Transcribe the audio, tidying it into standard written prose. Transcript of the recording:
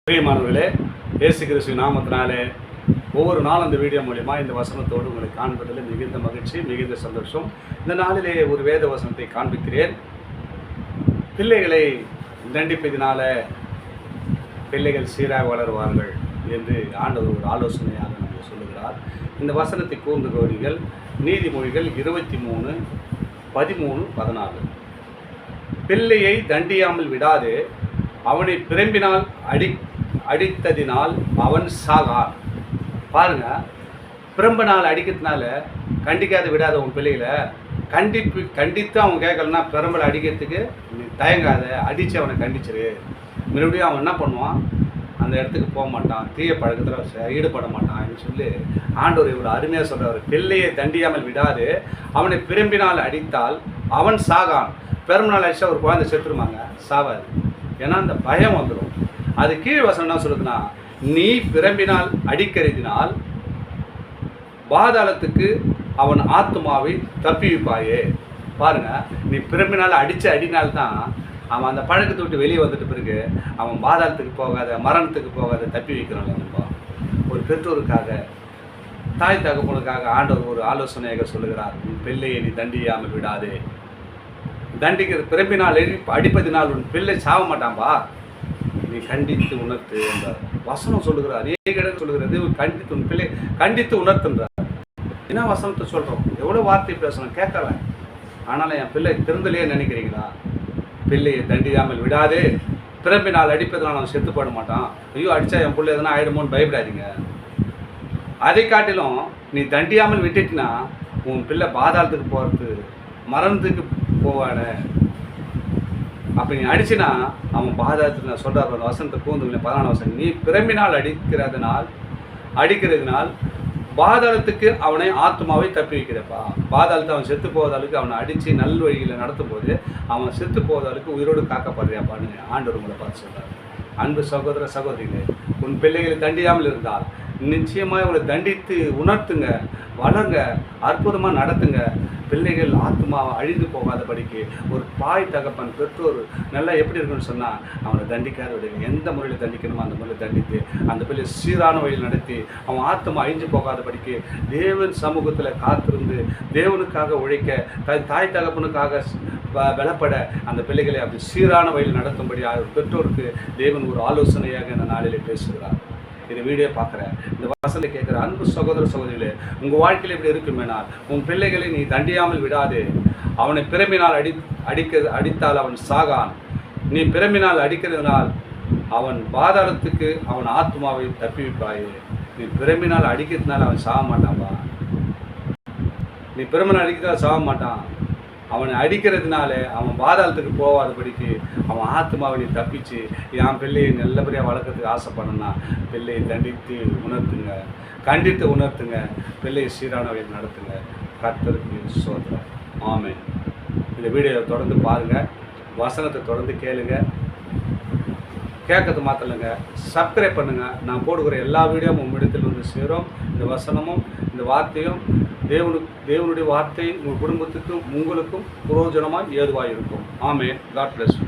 பிரியமானவர்களே, இயேசு கிறிஸ்து நாமத்தினாலே ஒவ்வொரு நாளும் இந்த வீடியோ மூலிமா இந்த வசனத்தோடு உங்களை காண்பதில் மிகுந்த மகிழ்ச்சி, மிகுந்த சந்தோஷம். இந்த நாளிலே ஒரு வேத வசனத்தை காண்பிக்கிறேன். பிள்ளைகளை தண்டிப்பதினால பிள்ளைகள் சீராக வளருவார்கள் என்று ஆண்டவர் ஒரு ஆலோசனையாக நமக்கு சொல்லுகிறார். இந்த வசனத்தை கூர்ந்து கவனிங்கள். நீதிமொழிகள் 23:13-14. பிள்ளையை தண்டியாமல் விடாதே, அவனை பிரம்பினால் அடித்ததினால் அவன் சாகான். பாருங்க, பிரம்பனால் அடிக்கிறதுனால கண்டிக்காத விடாத உன் பிள்ளைகளை கண்டித்து அவன் கேட்கலன்னா பிரம்பலை அடிக்கிறதுக்கு நீ தயங்காத, அடித்து அவனை கண்டிச்சிரு. மறுபடியும் அவன் என்ன பண்ணுவான், அந்த இடத்துக்கு போக மாட்டான், தீய பழக்கத்தில் ஈடுபட மாட்டான் சொல்லி ஆண்டவர் இவர் அருமையாக சொல்கிறார். பிள்ளையை தண்டியாமல் விடாது, அவனை பிரம்பினால் அடித்தால் அவன் சாகான். பெரும்பினால் அடித்தா ஒரு குழந்தை செத்துருமாங்க, சாவாது. ஏன்னா அந்த பயம் வந்துடும். அது கீழ் வசனம் என்ன சொல்லுதுன்னா, நீ பிரம்பினால் அடிக்கிறதினால் பாதாளத்துக்கு அவன் ஆத்மாவை தப்பிவிப்பாயே. பாருங்க, நீ பிரம்பினால் அடினால்தான் அவன் அந்த பழக்கத்தை விட்டு வெளியே வந்துட்டு பிறகு அவன் பாதாளத்துக்கு போகாத, மரணத்துக்கு போகாத தப்பி வைக்கிறான். ஒரு பெற்றோருக்காக, தாய் தகப்பனுக்காக ஆண்டவர் ஒரு ஆலோசனையாக சொல்லுகிறார். உன் பிள்ளையை நீ தண்டியாமல் விடாதே. தண்டிக்கிறது பிரம்பினால் அடிப்பதினால் உன் பிள்ளை சாக மாட்டான்பா, நீ கண்டித்து உணர்த்து என்றார் வசனம் சொல்லுகிறார். அநேக இடங்கள் சொல்லுகிறது, கண்டித்து உன் பிள்ளை கண்டித்து உணர்த்துன்றார். என்ன வசனத்தை சொல்கிறோம், எவ்வளோ வார்த்தை பேசணும் கேட்கல. ஆனாலும் என் பிள்ளை திருந்தலையே நினைக்கிறீங்களா? பிள்ளையை தண்டியாமல் விடாதே, பிரம்பினால் அடிப்பதனால் அவன் செத்து போட மாட்டான். ஐயோ, அடித்தா என் பிள்ளை எதனா ஆகிடுமோன்னு பயப்படாதீங்க. அதை காட்டிலும் நீ தண்டியாமல் விட்டுட்டினா உன் பிள்ளை பாதாளத்துக்கு போகிறது, மரணத்துக்கு போவான. அப்போ நீ அடிச்சுனா அவன் பாதாளத்துக்கு, நான் சொல்கிறார் ஒரு வசனத்தை கூந்துங்களே, 14 வசனம், நீ பிரம்பினால் அடிக்கிறதுனால் பாதாளத்துக்கு அவனை ஆத்மாவை தப்பி வைக்கிறப்பா. பாதாளத்தை அவன் செத்து போவதாலுக்கு அவனை அடித்து நல் வழியில் நடத்தும் போது அவன் செத்து போவதாலுக்கு உயிரோடு காக்கப்படுறியாப்பான்னு ஆண்டவர் உங்களை பார்த்து சொல்கிறார். அன்பு சகோதர சகோதரிகளே, உன் பிள்ளைகளை தண்டியாமல் இருந்தால் நிச்சயமாக உங்களை தண்டித்து உணர்த்துங்க, வளருங்க, அற்புதமாக நடத்துங்க. பிள்ளைகள் ஆத்மா அழிந்து போகாதபடிக்கு ஒரு தாய் தகப்பன் பெற்றோர் நல்லா எப்படி இருக்குன்னு சொன்னால் அவனை தண்டிக்காத விடுங்க. எந்த முறையில் தண்டிக்கணுமோ அந்த முறையில் தண்டித்து அந்த பிள்ளை சீரான வழியில் நடத்தி அவன் ஆத்மா அழிஞ்சு போகாதபடிக்கு தேவன் சமூகத்தில் காத்திருந்து தேவனுக்காக உழைக்க, தாய் தகப்பனுக்காக பலப்பட அந்த பிள்ளைகளை அப்படி சீரான வழியில் நடத்தும்படியாக பெற்றோருக்கு தேவன் ஒரு ஆலோசனையாக இந்த நாளிலே பேசுகிறார். இந்த வீடியோ பார்க்குறேன், இந்த வசனத்தை கேட்குற அன்பு சகோதர சகோதரிகளே, உங்கள் வாழ்க்கையில் இப்படி இருக்குமேனால் உன் பிள்ளைகளை நீ தண்டியாமல் விடாதே. அவனை பிரம்பினால் அடித்தால் அவன் சாகான். நீ பிரம்பினால் அடிக்கிறதுனால் அவன் பாதாளத்துக்கு அவன் ஆத்மாவை தப்பிவிப்பாயே. நீ பிரம்பினால் அடிக்கிறதுனால அவன் சாக மாட்டான்பா. நீ பிரம்பினால் அடிக்கிறதால சாக மாட்டான். அவனை அடிக்கிறதுனால அவன் பாதாளத்துக்கு போகாதபடிக்கு அவன் ஆத்மாவை நீ தப்பிச்சு என் பிள்ளையை நல்லபடியாக வளர்க்கறதுக்கு ஆசைப்படணும்னா பிள்ளையை தண்டித்து உணர்த்துங்க, கண்டித்து உணர்த்துங்க, பிள்ளையை சீரான வழியில் நடத்துங்க. கர்த்தருக்கு ஸ்தோத்திரம். ஆமென். இந்த வீடியோவை தொடர்ந்து பாருங்கள், வசனத்தை தொடர்ந்து கேளுங்க. கேட்கறது மாத்திரங்க, சப்ஸ்கிரைப் பண்ணுங்கள். நான் போடுகிற எல்லா வீடியோவும் உங்களிடத்தில் வந்து சேரும். இந்த வசனமும் இந்த வார்த்தையும் தேவனுடைய வார்த்தை உங்கள் குடும்பத்துக்கும் உங்களுக்கும் பிரயோஜனமாக ஏதுவாக இருக்கும். ஆமென். God bless you.